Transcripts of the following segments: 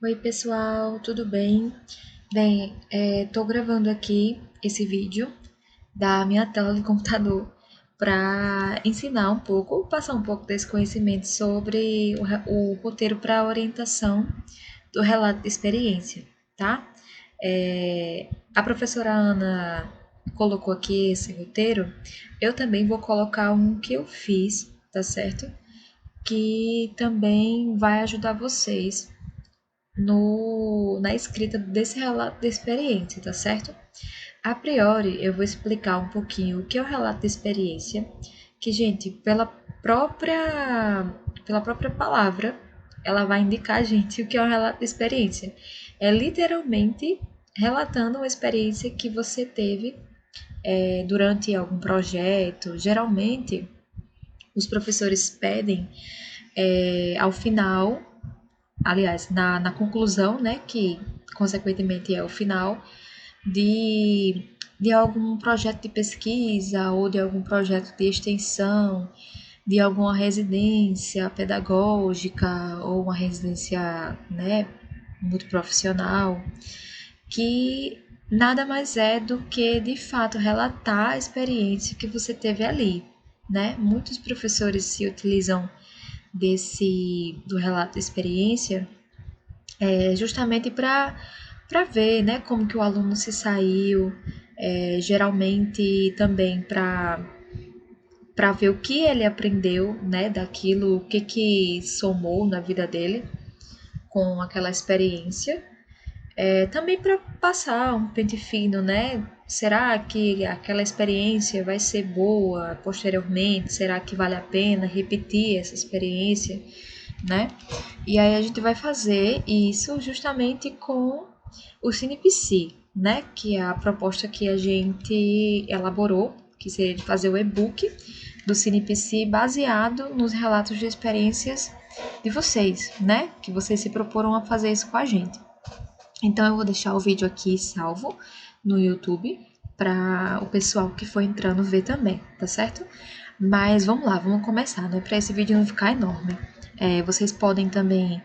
Oi, pessoal, tudo bem? Bem, tô gravando aqui esse vídeo da minha tela de computador para ensinar um pouco, passar um pouco desse conhecimento sobre o roteiro para orientação do relato de experiência, tá? A professora Ana colocou aqui esse roteiro, eu também vou colocar um que eu fiz, tá certo? Que também vai ajudar vocês no, na escrita desse relato de experiência, tá certo? A priori, eu vou explicar um pouquinho o que é o relato de experiência, que, gente, pela própria palavra, ela vai indicar a gente o que é um relato de experiência. É literalmente relatando uma experiência que você teve durante algum projeto. Geralmente, os professores pedem ao final, aliás, na conclusão, né, que consequentemente é o final, de algum projeto de pesquisa ou de algum projeto de extensão, de alguma residência pedagógica ou uma residência, né, multiprofissional, que nada mais é do que de fato relatar a experiência que você teve ali, né? Muitos professores se utilizam desse do relato de experiência justamente para ver, né, como que o aluno se saiu, geralmente também para ver o que ele aprendeu, né, daquilo, o que somou na vida dele com aquela experiência. Também para passar um pente fino, né? Será que aquela experiência vai ser boa posteriormente? Será que vale a pena repetir essa experiência, né? E aí a gente vai fazer isso justamente com o CinePC, né? Que é a proposta que a gente elaborou, que seria de fazer o e-book do CinePC baseado nos relatos de experiências de vocês, né? Que vocês se proporam a fazer isso com a gente. Então eu vou deixar o vídeo aqui salvo no YouTube para o pessoal que for entrando ver também, tá certo? Mas vamos lá, vamos começar, né? Para esse vídeo não ficar enorme. Vocês podem também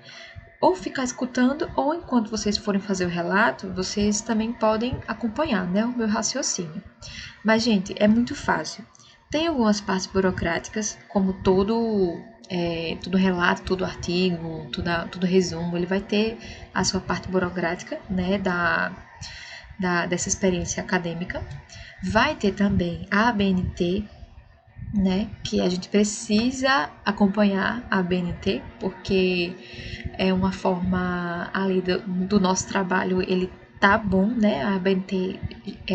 ou ficar escutando, ou enquanto vocês forem fazer o relato, vocês também podem acompanhar, né, o meu raciocínio. Mas, gente, é muito fácil. Tem algumas partes burocráticas, como todo relato, todo artigo, todo resumo, ele vai ter a sua parte burocrática, né, dessa experiência acadêmica. Vai ter também a ABNT, né, que a gente precisa acompanhar a ABNT, porque é uma forma ali do nosso trabalho, ele tá bom, né? A ABNT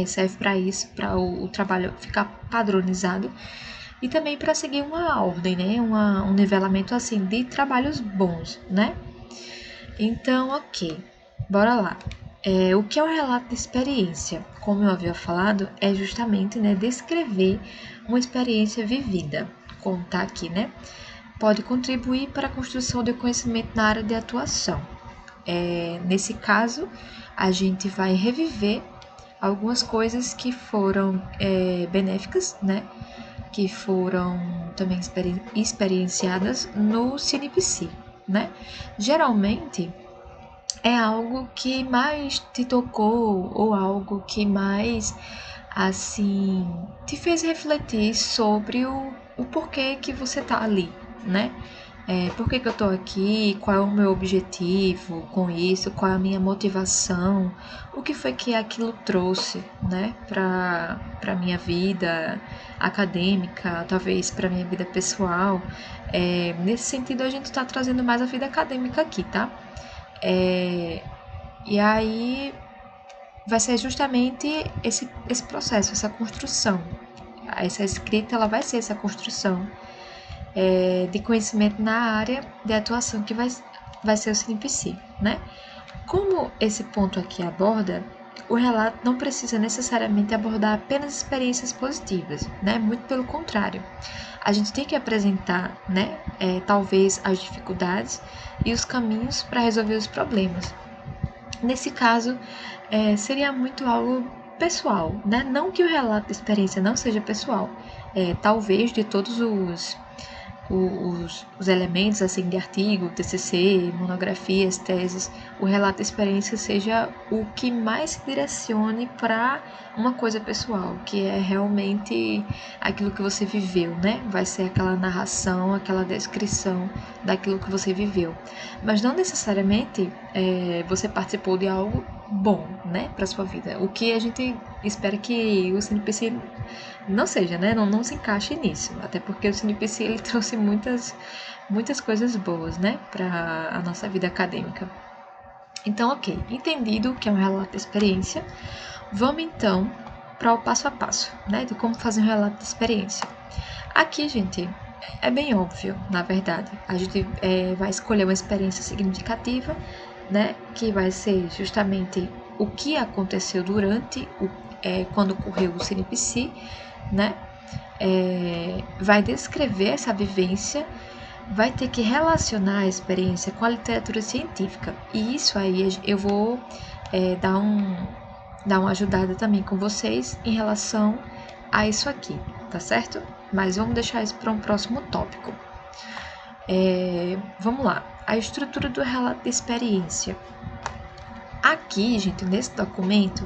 serve para isso, para o trabalho ficar padronizado e também para seguir uma ordem, né? Um nivelamento assim de trabalhos bons, né? Então, ok, bora lá. O que é o relato de experiência? Como eu havia falado, é justamente, né, descrever uma experiência vivida. Contar aqui, né? Pode contribuir para a construção de conhecimento na área de atuação. Nesse caso, a gente vai reviver algumas coisas que foram benéficas, né? Que foram também experienciadas no CNPC, né? Geralmente é algo que mais te tocou ou algo que mais assim te fez refletir sobre o porquê que você tá ali, né? Por que eu tô aqui, qual é o meu objetivo com isso, qual é a minha motivação, o que foi que aquilo trouxe, né, para minha vida acadêmica, talvez para minha vida pessoal. Nesse sentido, a gente está trazendo mais a vida acadêmica aqui, tá? E aí vai ser justamente esse processo, essa construção. Essa escrita ela vai ser essa construção de conhecimento na área de atuação que vai ser o CNPC, né? Como esse ponto aqui aborda, o relato não precisa necessariamente abordar apenas experiências positivas, né? Muito pelo contrário. A gente tem que apresentar, né, talvez as dificuldades e os caminhos para resolver os problemas. Nesse caso, seria muito algo pessoal, né? Não que o relato de experiência não seja pessoal. Talvez de todos os elementos assim de artigo, TCC, monografias, teses, o relato de experiência seja o que mais se direcione para uma coisa pessoal, que é realmente aquilo que você viveu, né? Vai ser aquela narração, aquela descrição daquilo que você viveu. Mas não necessariamente você participou de algo bom, né, para sua vida. O que a gente espera que o CNPC não seja, né? Não se encaixe nisso. Até porque o CNPC ele trouxe muitas coisas boas, né? Para a nossa vida acadêmica. Então, ok. Entendido que é um relato de experiência, vamos então para o passo a passo, né? De como fazer um relato de experiência. Aqui, gente, é bem óbvio, na verdade. A gente vai escolher uma experiência significativa, né? Que vai ser justamente o que aconteceu durante quando ocorreu o CNPC, né? Vai descrever essa vivência, vai ter que relacionar a experiência com a literatura científica. E isso aí eu vou dar uma ajudada também com vocês em relação a isso aqui, tá certo? Mas vamos deixar isso para um próximo tópico. Vamos lá. A estrutura do relato de experiência. Aqui, gente, nesse documento,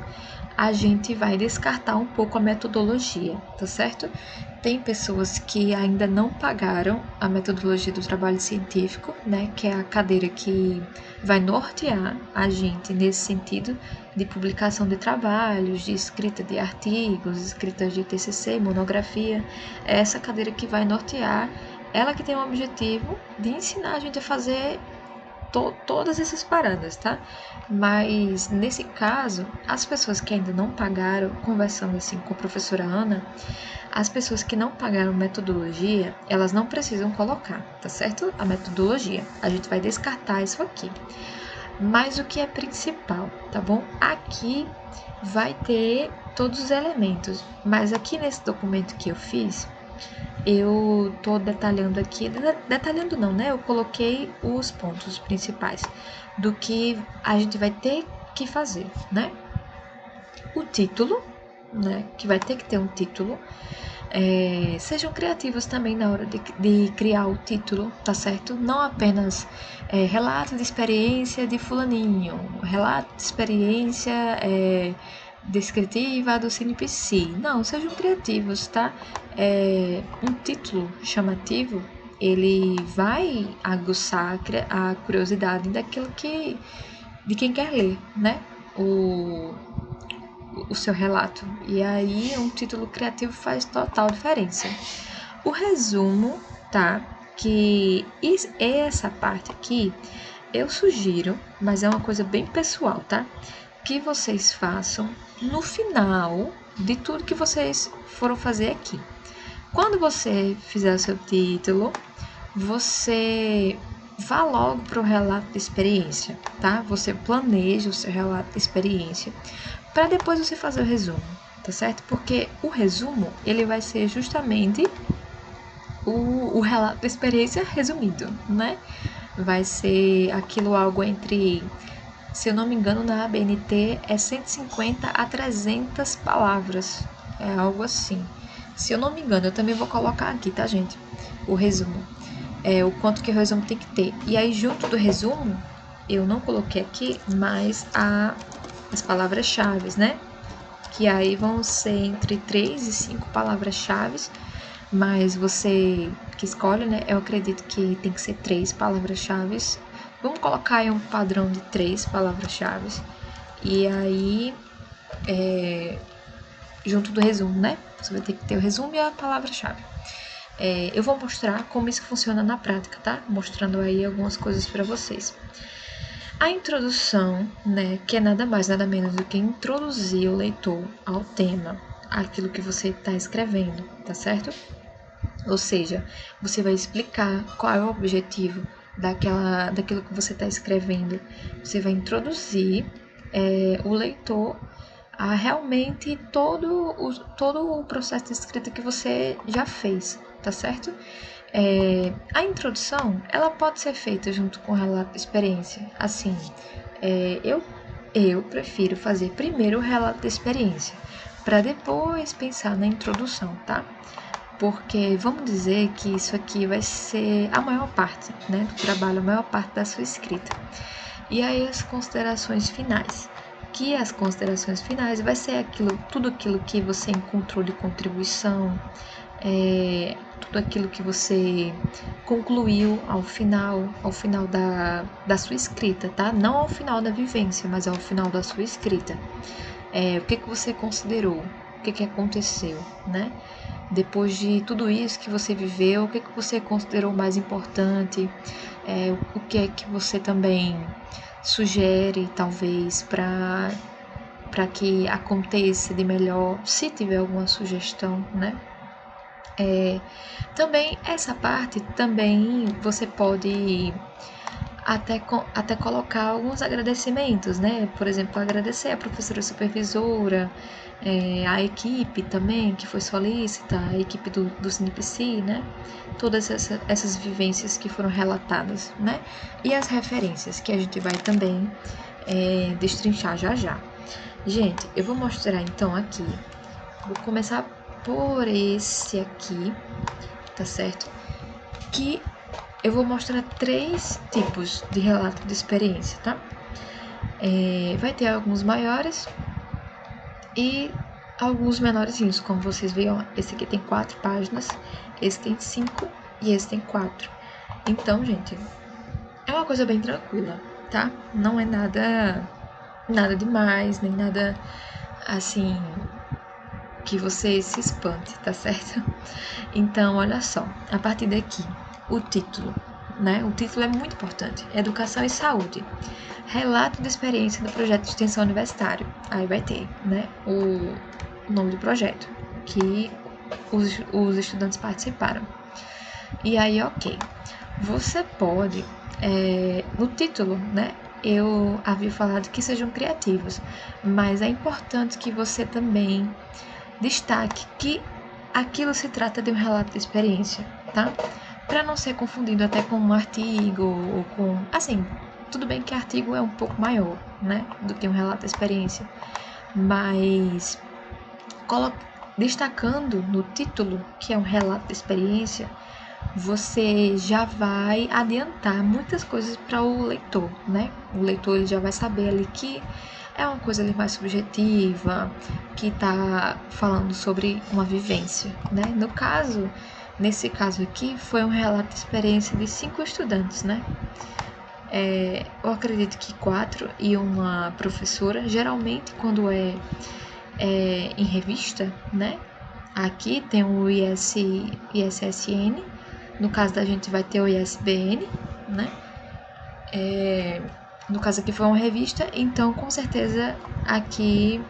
a gente vai descartar um pouco a metodologia, tá certo? Tem pessoas que ainda não pagaram a metodologia do trabalho científico, né? Que é a cadeira que vai nortear a gente nesse sentido de publicação de trabalhos, de escrita de artigos, escrita de TCC, monografia. É essa cadeira que vai nortear, ela que tem o objetivo de ensinar a gente a fazer todas essas paradas, tá? Mas nesse caso, as pessoas que ainda não pagaram, conversando assim com a professora Ana, as pessoas que não pagaram metodologia, elas não precisam colocar, tá certo? A metodologia. A gente vai descartar isso aqui. Mas o que é principal, tá bom? Aqui vai ter todos os elementos, mas aqui nesse documento que eu fiz, eu tô detalhando aqui, detalhando não, né? Eu coloquei os pontos principais do que a gente vai ter que fazer, né? O título, né? Que vai ter que ter um título. Sejam criativos também na hora de criar o título, tá certo? Não apenas relato de experiência de fulaninho, relato de experiência descritiva do CNPC. Não, sejam criativos, tá? Um título chamativo, ele vai aguçar a curiosidade de quem quer ler, né? O seu relato. E aí, um título criativo faz total diferença. O resumo, tá? Que essa parte aqui eu sugiro, mas é uma coisa bem pessoal, tá? Que vocês façam no final de tudo que vocês foram fazer aqui. Quando você fizer o seu título, você vá logo para o relato de experiência, tá? Você planeja o seu relato de experiência para depois você fazer o resumo, tá certo? Porque o resumo, ele vai ser justamente o relato de experiência resumido, né? Vai ser aquilo algo entre, se eu não me engano, na ABNT é 150 a 300 palavras, é algo assim. Se eu não me engano, eu também vou colocar aqui, tá, gente? O resumo. O quanto que o resumo tem que ter. E aí, junto do resumo, eu não coloquei aqui, mas as palavras-chave, né? Que aí vão ser entre 3 e 5 palavras-chave, mas você que escolhe, né? Eu acredito que tem que ser 3 palavras-chave. Vamos colocar aí um padrão de 3 palavras-chave. E aí, junto do resumo, né? Você vai ter que ter o resumo e a palavra-chave. Eu vou mostrar como isso funciona na prática, tá? Mostrando aí algumas coisas para vocês. A introdução, né, que é nada mais, nada menos do que introduzir o leitor ao tema, aquilo que você está escrevendo, tá certo? Ou seja, você vai explicar qual é o objetivo daquilo que você está escrevendo. Você vai introduzir o leitor a realmente todo o processo de escrita que você já fez, tá certo? A introdução, ela pode ser feita junto com o relato de experiência. Assim, eu prefiro fazer primeiro o relato de experiência, para depois pensar na introdução, tá? porque vamos dizer que isso aqui vai ser a maior parte, né, do trabalho, a maior parte da sua escrita. E aí as considerações finais, que as considerações finais vai ser tudo aquilo que você encontrou de contribuição, tudo aquilo que você concluiu ao final da sua escrita, tá? Não ao final da vivência, mas ao final da sua escrita. O que você considerou, o que aconteceu, né? Depois de tudo isso que você viveu, o que você considerou mais importante, o que é que você também sugere, talvez, para que aconteça de melhor, se tiver alguma sugestão, né? Também essa parte, também você pode até colocar alguns agradecimentos, né? Por exemplo, agradecer a professora supervisora, a equipe também que foi solícita, a equipe do SNPC, né? Todas essas vivências que foram relatadas, né? E as referências que a gente vai também destrinchar já já. Gente, eu vou mostrar então aqui. Vou começar por esse aqui, tá certo? Que eu vou mostrar 3 tipos de relato de experiência, tá? Vai ter alguns maiores e alguns menorzinhos, como vocês veem, esse aqui tem 4 páginas, esse tem 5 e esse tem 4. Então, gente, é uma coisa bem tranquila, tá? Não é nada demais, nem nada assim que você se espante, tá certo? Então, olha só, a partir daqui, o título, né? O título é muito importante. Educação e Saúde. Relato de experiência do projeto de extensão universitário. Aí vai ter, né, o nome do projeto, que os estudantes participaram. E aí, ok. Você pode, no título, né, eu havia falado que sejam criativos, mas é importante que você também destaque que aquilo se trata de um relato de experiência, tá? Para não ser confundido até com um artigo ou com... Assim, tudo bem que artigo é um pouco maior, né, do que um relato de experiência, mas destacando no título que é um relato de experiência, você já vai adiantar muitas coisas para o leitor, né? O leitor ele já vai saber ali que é uma coisa ali mais subjetiva, que está falando sobre uma vivência, né? Nesse caso aqui, foi um relato de experiência de 5 estudantes, né? Eu acredito que 4 e uma professora. Geralmente, quando é em revista, né? Aqui tem o ISSN, no caso da gente vai ter o ISBN, né? No caso aqui foi uma revista, então com certeza aqui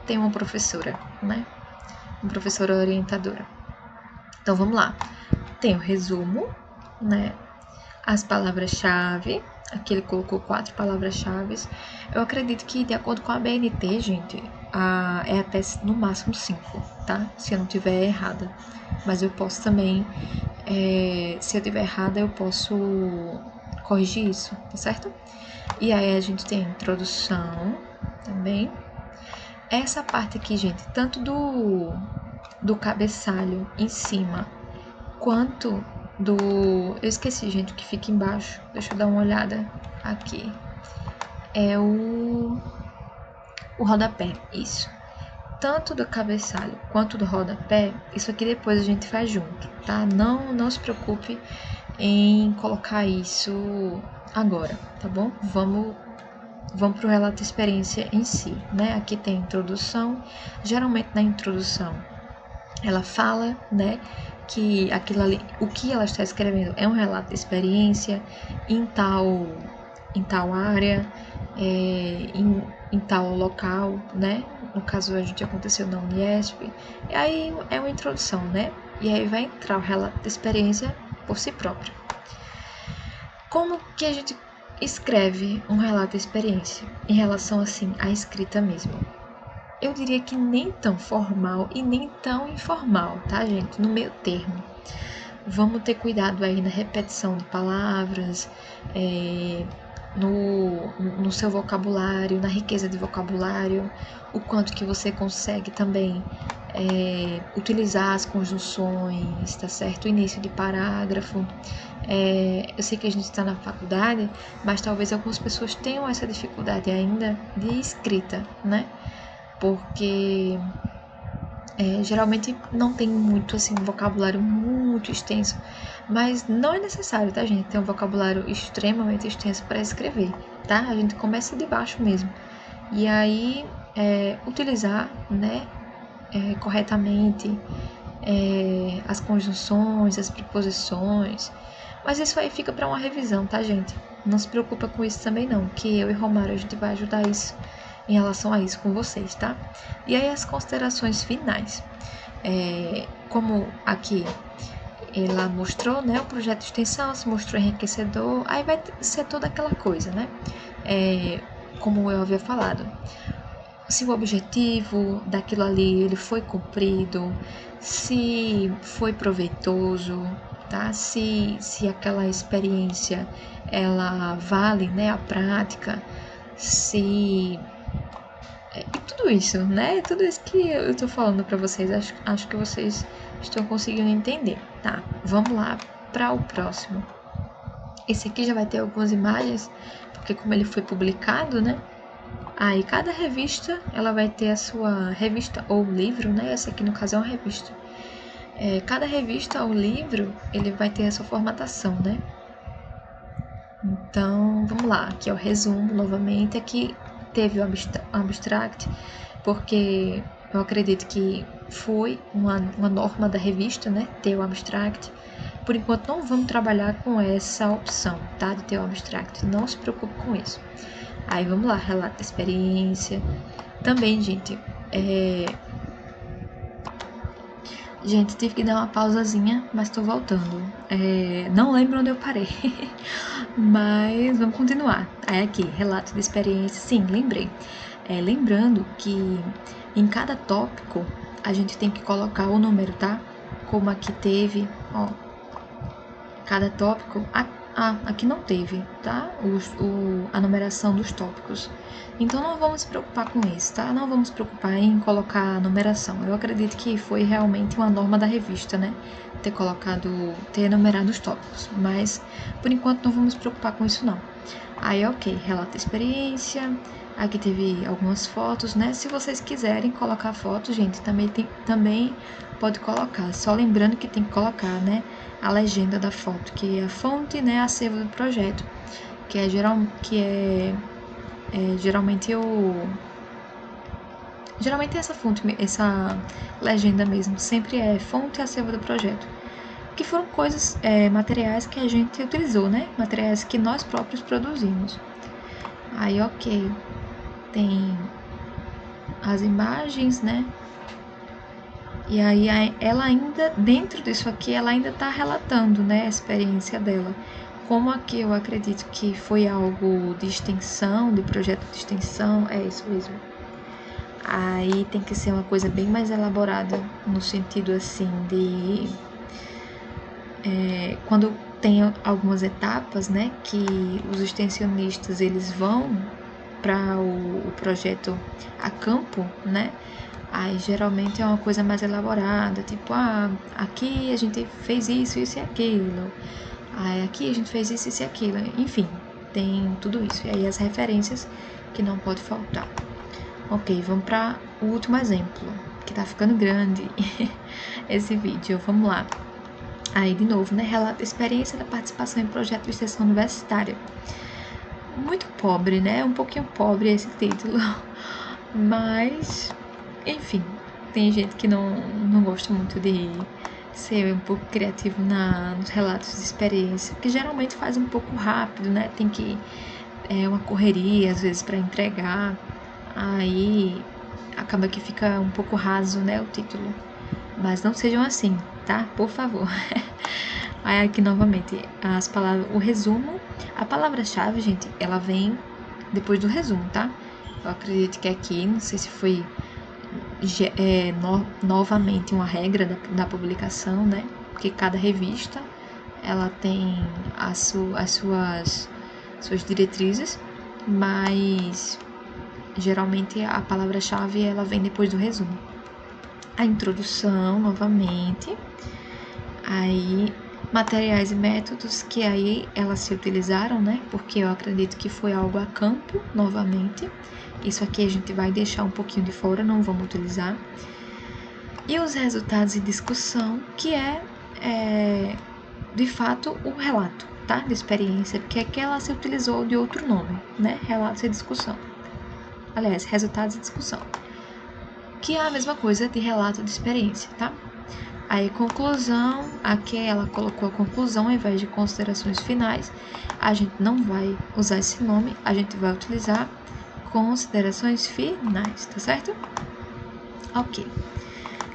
tem uma professora, né? Uma professora orientadora. Então vamos lá. Tem o resumo, né? As palavras-chave. Aqui ele colocou 4 palavras-chave. Eu acredito que, de acordo com a BNT, gente, é até no máximo 5, tá? Se eu não estiver errada. Mas eu posso também, se eu estiver errada, eu posso corrigir isso, tá certo? E aí a gente tem a introdução também. Essa parte aqui, gente, tanto do cabeçalho em cima, quanto eu esqueci, gente, o que fica embaixo. Deixa eu dar uma olhada aqui. É o rodapé, isso. Tanto do cabeçalho quanto do rodapé, isso aqui depois a gente faz junto, tá? Não se preocupe em colocar isso agora, tá bom? Vamos para o relato de experiência em si, né? Aqui tem a introdução. Geralmente na introdução ela fala, né, que aquilo ali, o que ela está escrevendo é um relato de experiência em tal área, em tal local, né? No caso a gente aconteceu na Uniesp. E aí é uma introdução, né? E aí vai entrar o relato de experiência por si próprio. Como que a gente escreve um relato de experiência em relação, assim, à escrita mesmo? Eu diria que nem tão formal e nem tão informal, tá, gente? No meio termo. Vamos ter cuidado aí na repetição de palavras, no seu vocabulário, na riqueza de vocabulário, o quanto que você consegue também utilizar as conjunções, tá certo? O início de parágrafo. Eu sei que a gente está na faculdade, mas talvez algumas pessoas tenham essa dificuldade ainda de escrita, né? Porque geralmente não tem muito assim um vocabulário muito extenso, mas não é necessário, tá, gente? Ter um vocabulário extremamente extenso para escrever, tá? A gente começa de baixo mesmo. E aí utilizar, né, corretamente as conjunções, as preposições. Mas isso aí fica para uma revisão, tá, gente? Não se preocupa com isso também não, que eu e Romário a gente vai ajudar isso em relação a isso com vocês, tá? E aí as considerações finais. Como aqui ela mostrou, né, o projeto de extensão, se mostrou enriquecedor, aí vai ser toda aquela coisa, né? Como eu havia falado, se o objetivo daquilo ali ele foi cumprido, se foi proveitoso, tá? Se aquela experiência ela vale, né, a prática, se e tudo isso, né? Tudo isso que eu tô falando para vocês, acho que vocês estão conseguindo entender, tá? Vamos lá para o próximo. Esse aqui já vai ter algumas imagens, porque como ele foi publicado, né? Aí cada revista, ela vai ter a sua revista ou livro, né? Essa aqui no caso é uma revista. Cada revista ou livro, ele vai ter a sua formatação, né? Então, vamos lá, aqui é o resumo novamente. Aqui teve o abstract, porque eu acredito que foi uma norma da revista, né? Ter o abstract. Por enquanto, não vamos trabalhar com essa opção, tá? De ter o abstract. Não se preocupe com isso. Aí, vamos lá, relato da experiência. Também, gente, Gente, tive que dar uma pausazinha, mas tô voltando. Não lembro onde eu parei. Mas vamos continuar. Aí aqui, relato de experiência. Sim, lembrei. Lembrando que em cada tópico a gente tem que colocar o número, tá? Como aqui teve, ó. Cada tópico. Aqui não teve, tá? A numeração dos tópicos. Então não vamos se preocupar com isso, tá? Não vamos se preocupar em colocar a numeração. Eu acredito que foi realmente uma norma da revista, né? Ter numerado os tópicos. Mas por enquanto não vamos se preocupar com isso não. Aí, ok, relato da experiência. Aqui teve algumas fotos, né? Se vocês quiserem colocar fotos, gente, também pode colocar. Só lembrando que tem que colocar, né? A legenda da foto, que é a fonte, né? Acervo do projeto, que é geralmente essa fonte, essa legenda mesmo, sempre é fonte e acervo do projeto. Que foram coisas, materiais que a gente utilizou, né? Materiais que nós próprios produzimos. Aí, ok. Tem as imagens, né? E aí ela ainda, dentro disso aqui, ela ainda está relatando, né, a experiência dela. Como aqui eu acredito que foi algo de extensão, de projeto de extensão, é isso mesmo. Aí tem que ser uma coisa bem mais elaborada, no sentido assim de... quando tem algumas etapas, né, que os extensionistas eles vão para o projeto a campo, né, aí geralmente é uma coisa mais elaborada, tipo, aqui a gente fez isso, isso e aquilo, aí aqui a gente fez isso, isso e aquilo, enfim, tem tudo isso, e aí as referências que não pode faltar. Ok, vamos para o último exemplo, que tá ficando grande esse vídeo, vamos lá. Aí, de novo, né, relata a experiência da participação em projeto de extensão universitária. Muito pobre, né, um pouquinho pobre esse título, mas, enfim, tem gente que não gosta muito de ser um pouco criativo nos relatos de experiência, que geralmente faz um pouco rápido, né, tem que uma correria, às vezes, para entregar, aí acaba que fica um pouco raso, né, o título. Mas não sejam assim, tá? Por favor. Aí aqui novamente as palavras, o resumo, a palavra-chave, gente, ela vem depois do resumo, tá? Eu acredito que aqui, não sei se foi novamente uma regra da publicação, né? Porque cada revista ela tem as suas diretrizes, mas geralmente a palavra-chave ela vem depois do resumo. a introdução novamente, aí materiais e métodos que aí elas se utilizaram, né? Porque eu acredito que foi algo a campo novamente. Isso aqui a gente vai deixar um pouquinho de fora, não vamos utilizar. E os resultados e discussão, que é de fato o relato, tá? De experiência, porque aqui ela se utilizou de outro nome, né? Relatos e discussão. Aliás, resultados e discussão. Que é a mesma coisa de relato de experiência, tá? Aí, conclusão, aqui ela colocou a conclusão ao invés de considerações finais. A gente não vai usar esse nome, a gente vai utilizar considerações finais, tá certo? Ok.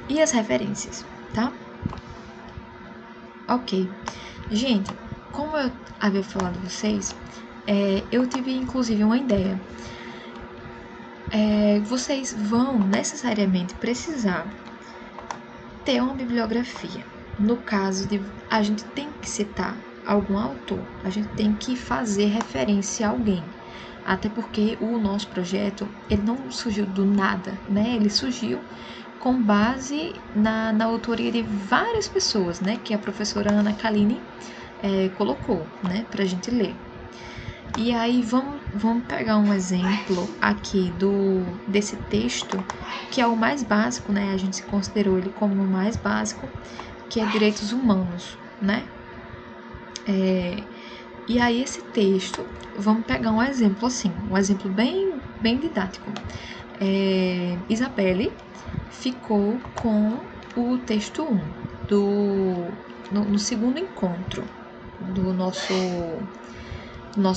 E as referências, tá? Ok. Gente, como eu havia falado a vocês, eu tive inclusive uma ideia. Vocês vão necessariamente precisar ter uma bibliografia. No caso de a gente tem que citar algum autor, a gente tem que fazer referência a alguém. Até porque o nosso projeto, ele não surgiu do nada, né? Ele surgiu com base na autoria de várias pessoas, né? Que a professora Ana Kaline colocou, né? Pra gente ler. E aí vamos pegar um exemplo aqui desse texto, que é o mais básico, né? A gente considerou ele como o mais básico, que é Direitos Humanos, né? E aí esse texto, vamos pegar um exemplo assim, um exemplo bem didático. Isabelle ficou com o texto 1 no segundo encontro do nosso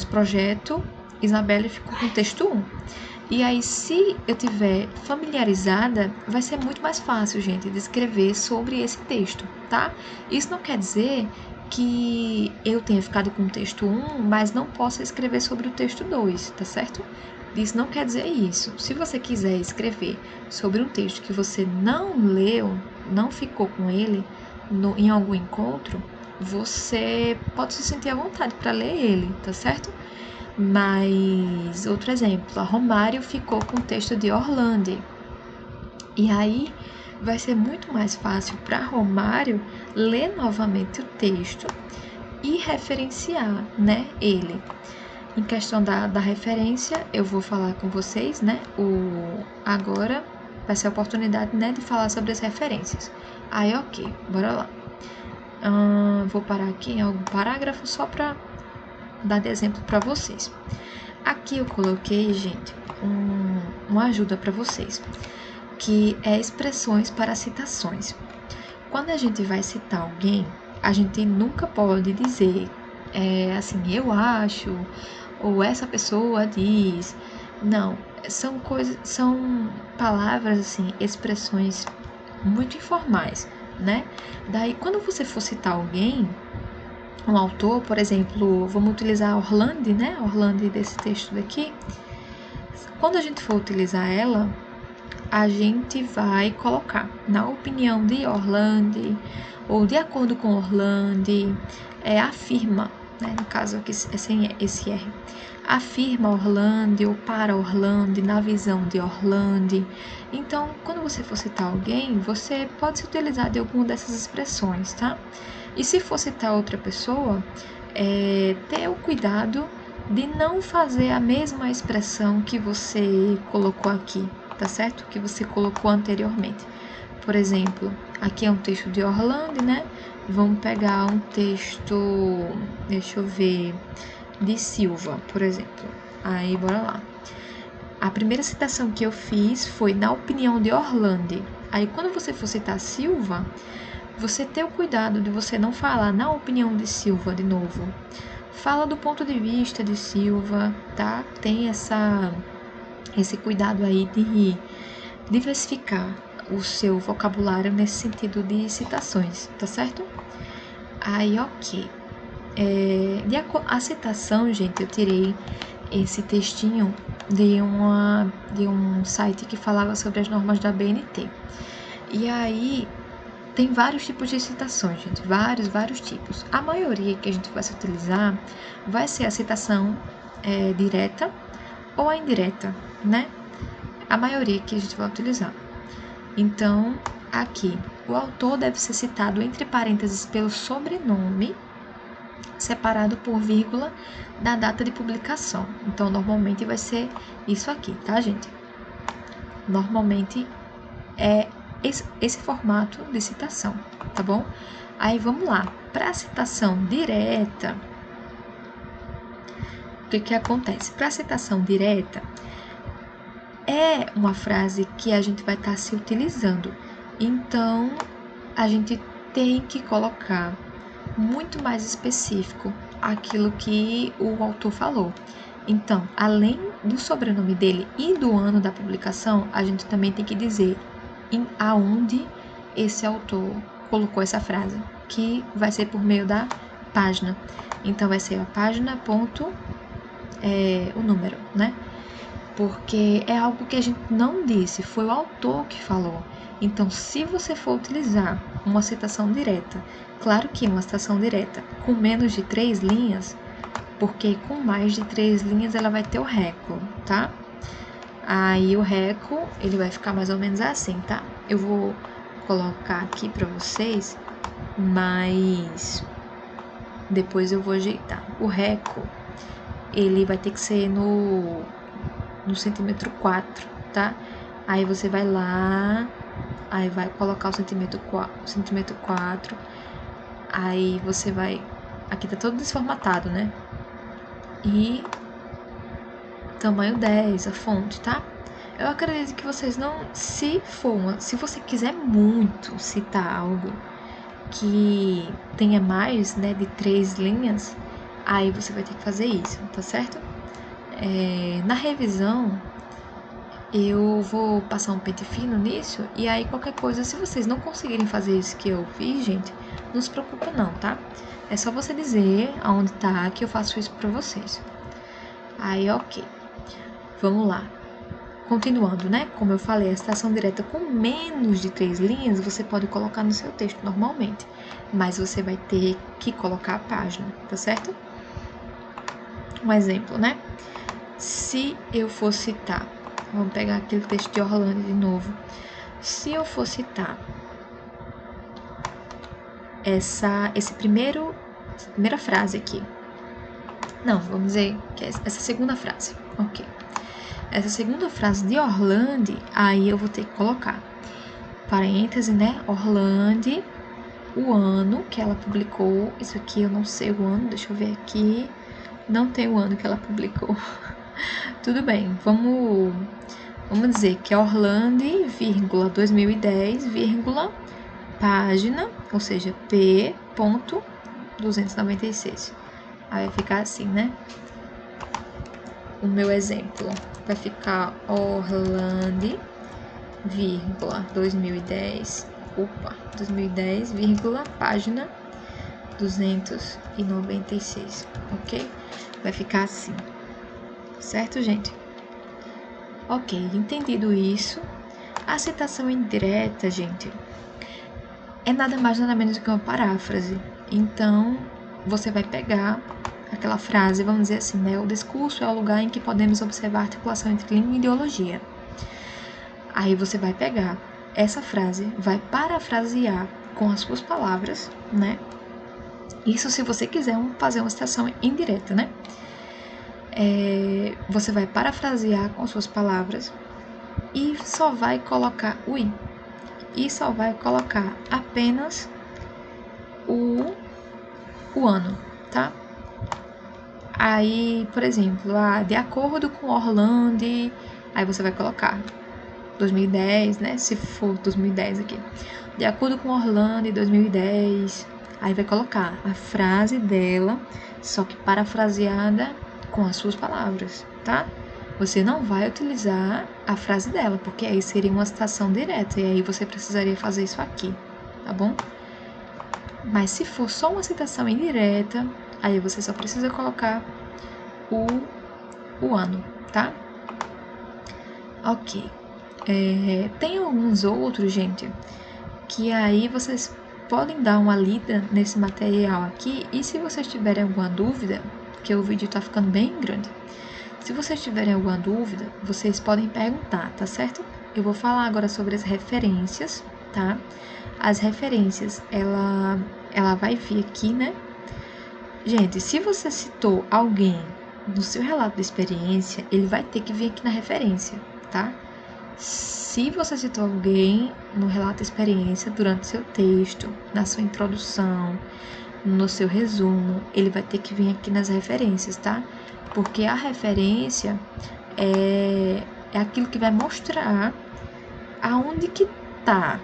projeto. Isabelle ficou com o texto 1. E aí, se eu tiver familiarizada, vai ser muito mais fácil, gente, de escrever sobre esse texto, tá? Isso não quer dizer que eu tenha ficado com o texto 1, mas não possa escrever sobre o texto 2, tá certo? Isso não quer dizer isso. Se você quiser escrever sobre um texto que você não leu, não ficou com ele em algum encontro, você pode se sentir à vontade para ler ele, tá certo? Mas, outro exemplo, a Romário ficou com o texto de Orlandi. E aí vai ser muito mais fácil para Romário ler novamente o texto e referenciar, né, ele. Em questão da referência, eu vou falar com vocês, né, agora vai ser a oportunidade, né, de falar sobre as referências. Aí, ok, bora lá. Vou parar aqui em algum parágrafo só para dar de exemplo para vocês. Aqui eu coloquei, gente, uma ajuda para vocês, que é expressões para citações. Quando a gente vai citar alguém, a gente nunca pode dizer assim, eu acho, ou essa pessoa diz. Não, são palavras assim, expressões muito informais, né? Daí, quando você for citar alguém, um autor, por exemplo, vamos utilizar Orlandi, né? Orlandi desse texto daqui. Quando a gente for utilizar ela, a gente vai colocar na opinião de Orlandi, ou de acordo com Orlandi, afirma, né? No caso aqui é sem esse R. Afirma Orlandi ou para Orlandi, na visão de Orlandi. Então, quando você for citar alguém, você pode se utilizar de alguma dessas expressões, tá? E se for citar outra pessoa, ter o cuidado de não fazer a mesma expressão que você colocou aqui, tá certo? Que você colocou anteriormente. Por exemplo, aqui é um texto de Orlandi, né? Vamos pegar um texto, deixa eu ver, de Silva, por exemplo. Aí, bora lá. A primeira citação que eu fiz foi na opinião de Orlandi. Aí, quando você for citar Silva, você ter o cuidado de você não falar na opinião de Silva de novo. Fala do ponto de vista de Silva, tá? Tem esse cuidado aí de diversificar o seu vocabulário nesse sentido de citações, tá certo? Aí, ok. A citação, gente, eu tirei esse textinho de um site que falava sobre as normas da BNT. E aí, tem vários tipos de citações, gente, vários tipos. A maioria que a gente vai se utilizar vai ser a citação direta ou a indireta, né? A maioria que a gente vai utilizar. Então, aqui, o autor deve ser citado entre parênteses pelo sobrenome, separado por vírgula da data de publicação. Então, normalmente vai ser isso aqui, tá, gente? Normalmente é esse formato de citação, tá bom? Aí, vamos lá. Para a citação direta, o que acontece? Para a citação direta, é uma frase que a gente vai estar se utilizando. Então, a gente tem que colocar muito mais específico aquilo que o autor falou. Então, além do sobrenome dele e do ano da publicação, a gente também tem que dizer aonde esse autor colocou essa frase, que vai ser por meio da página. Então, vai ser a página ponto, o número, né? Porque é algo que a gente não disse, foi o autor que falou. Então, se você for utilizar uma citação direta, claro que uma citação direta com menos de 3 linhas, porque com mais de 3 linhas ela vai ter o reco, tá? Aí o reco, ele vai ficar mais ou menos assim, tá? Eu vou colocar aqui para vocês, mas depois eu vou ajeitar. O reco, ele vai ter que ser no centímetro 4, tá? Aí você vai lá, aí vai colocar o centímetro 4, aí você vai, aqui tá todo desformatado, né? E tamanho 10, a fonte, tá? Eu acredito que vocês não, se você quiser muito citar algo que tenha mais, né, de 3 linhas, aí você vai ter que fazer isso, tá certo? Na revisão, eu vou passar um pente fino nisso, e aí qualquer coisa, se vocês não conseguirem fazer isso que eu fiz, gente, não se preocupa não, tá? É só você dizer aonde tá que eu faço isso pra vocês. Aí, ok. Vamos lá. Continuando, né? Como eu falei, a citação direta com menos de 3 linhas, você pode colocar no seu texto normalmente, mas você vai ter que colocar a página, tá certo? Um exemplo, né? Se eu for citar, vamos pegar aquele texto de Orlando de novo. Se eu for citar essa primeira frase aqui. Não, vamos dizer que é essa segunda frase. Ok. Essa segunda frase de Orlando, aí eu vou ter que colocar parêntese, né? Orlando, o ano que ela publicou. Isso aqui eu não sei o ano, deixa eu ver aqui. Não tem o ano que ela publicou. Tudo bem, vamos dizer que é Orlando, 2010, página, ou seja, P.296. Aí vai ficar assim, né? O meu exemplo vai ficar Orlando, 2010, 2010, página 296, ok? Vai ficar assim, certo, gente? Ok, entendido isso, a citação indireta, gente, é nada mais nada menos do que uma paráfrase. Então, você vai pegar aquela frase, vamos dizer assim, né? O discurso é o lugar em que podemos observar a articulação entre língua e ideologia. Aí você vai pegar essa frase, vai parafrasear com as suas palavras, né? Isso se você quiser fazer uma citação indireta, né? Você vai parafrasear com suas palavras e só vai colocar o i. E só vai colocar apenas o ano, tá? Aí, por exemplo, de acordo com Orlando, aí você vai colocar 2010, né? Se for 2010 aqui. De acordo com Orlando, 2010, aí vai colocar a frase dela, só que parafraseada com as suas palavras, tá? Você não vai utilizar a frase dela, porque aí seria uma citação direta, e aí você precisaria fazer isso aqui, tá bom? Mas se for só uma citação indireta, aí você só precisa colocar o ano, tá? Ok. Tem alguns outros, gente, que aí vocês podem dar uma lida nesse material aqui, e se vocês tiverem alguma dúvida, porque o vídeo tá ficando bem grande, se vocês tiverem alguma dúvida, vocês podem perguntar, tá certo? Eu vou falar agora sobre as referências, tá? As referências, ela vai vir aqui, né? Gente, se você citou alguém no seu relato de experiência, ele vai ter que vir aqui na referência, tá? Se você citou alguém no relato de experiência durante seu texto, na sua introdução, no seu resumo, ele vai ter que vir aqui nas referências, tá? Porque a referência é aquilo que vai mostrar aonde que tá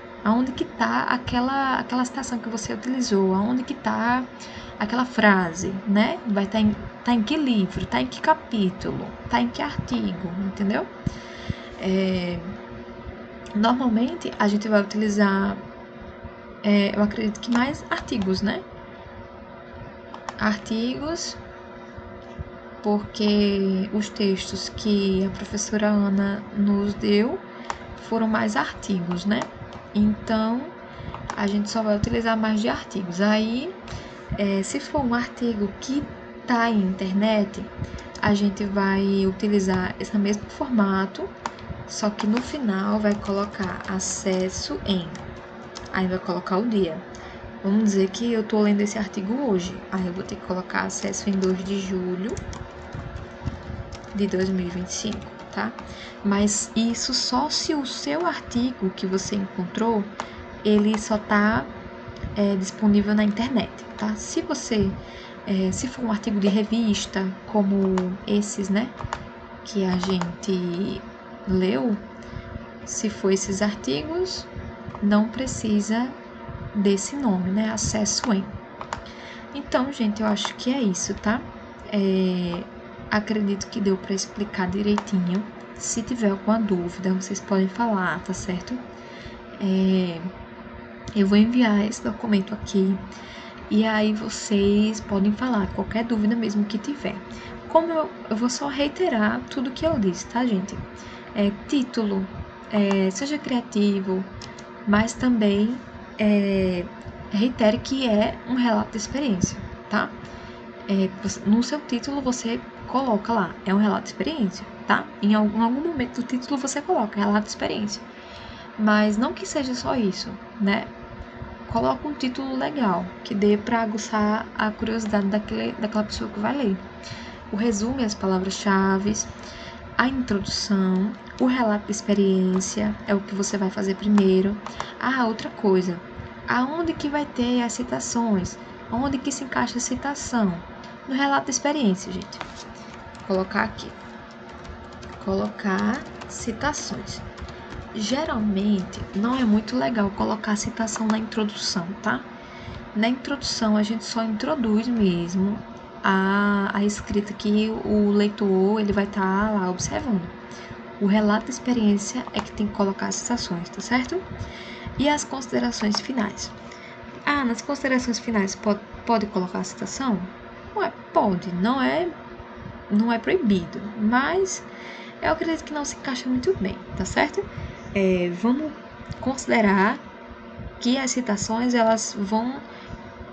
aquela citação que você utilizou, aonde que tá aquela frase, né? Vai estar em que livro, tá em que capítulo, tá em que artigo, entendeu? Normalmente a gente vai utilizar, eu acredito que mais artigos, né? Artigos, porque os textos que a professora Ana nos deu foram mais artigos, né? Então, a gente só vai utilizar mais de artigos. Aí, se for um artigo que tá em internet, a gente vai utilizar esse mesmo formato, só que no final vai colocar acesso em. Aí vai colocar o dia. Vamos dizer que eu tô lendo esse artigo hoje. Aí eu vou ter que colocar acesso em 2 de julho de 2025, tá? Mas isso só se o seu artigo que você encontrou, ele só tá disponível na internet, tá? Se for um artigo de revista, como esses, né, que a gente leu, se for esses artigos, não precisa desse nome, né, acesso em. Então, gente, eu acho que é isso, tá? Acredito que deu para explicar direitinho. Se tiver alguma dúvida, vocês podem falar, tá certo? Eu vou enviar esse documento aqui e aí vocês podem falar qualquer dúvida mesmo que tiver. Como eu vou só reiterar tudo que eu disse, tá, gente? Título, seja criativo, mas também reitere que é um relato de experiência, tá? No seu título você coloca lá, é um relato de experiência, tá? Em algum momento do título você coloca relato de experiência. Mas não que seja só isso, né? Coloca um título legal, que dê para aguçar a curiosidade daquela pessoa que vai ler. O resumo e as palavras-chave, a introdução, o relato de experiência, é o que você vai fazer primeiro. Outra coisa, aonde que vai ter as citações? Onde que se encaixa a citação? No relato de experiência, gente. Vou colocar aqui. Colocar citações. Geralmente, não é muito legal colocar citação na introdução, tá? Na introdução, a gente só introduz mesmo a escrita que o leitor ele vai estar lá observando. O relato de experiência é que tem que colocar as citações, tá certo? E as considerações finais. Nas considerações finais pode colocar a citação? Pode, não é proibido, mas eu acredito que não se encaixa muito bem, tá certo? Vamos considerar que as citações elas vão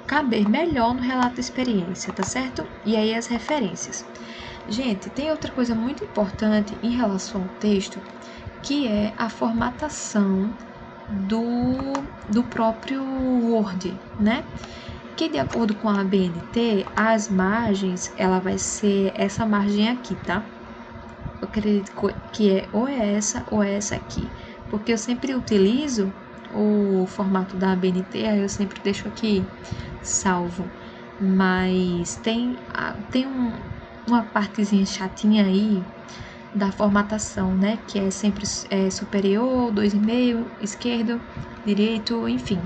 caber melhor no relato de experiência, tá certo? E aí as referências. Gente, tem outra coisa muito importante em relação ao texto, que é a formatação do próprio Word, né? Que de acordo com a ABNT, as margens, ela vai ser essa margem aqui, tá? Eu acredito que ou é essa aqui, porque eu sempre utilizo o formato da ABNT, aí eu sempre deixo aqui salvo, mas tem uma partezinha chatinha aí da formatação, né, que é sempre superior, 2,5, esquerdo, direito, enfim.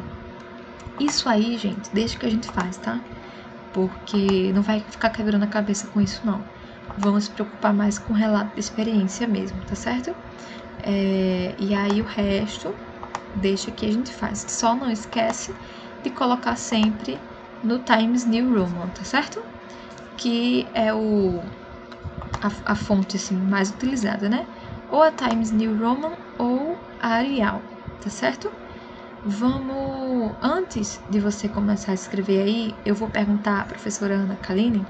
Isso aí, gente, deixa que a gente faz, tá? Porque não vai ficar quebrando a cabeça com isso, não. Vamos se preocupar mais com o relato de experiência mesmo, tá certo? E aí o resto deixa que a gente faz. Só não esquece de colocar sempre no Times New Roman, tá certo? Que é a fonte assim, mais utilizada, né? Ou a Times New Roman ou a Arial, tá certo? Antes de você começar a escrever aí, eu vou perguntar à professora Ana Kaline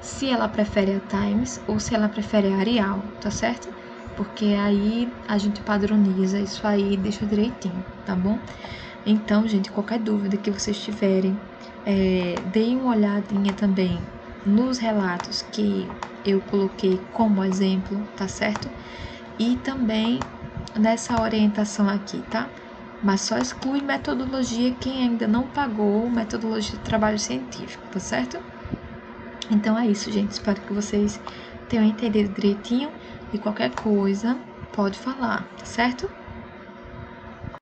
se ela prefere a Times ou se ela prefere a Arial, tá certo? Porque aí a gente padroniza isso aí e deixa direitinho, tá bom? Então, gente, qualquer dúvida que vocês tiverem, deem uma olhadinha também nos relatos que eu coloquei como exemplo, tá certo? E também nessa orientação aqui, tá? Mas só exclui metodologia quem ainda não pagou metodologia de trabalho científico, tá certo? Então é isso, gente. Espero que vocês tenham entendido direitinho e qualquer coisa pode falar, tá certo?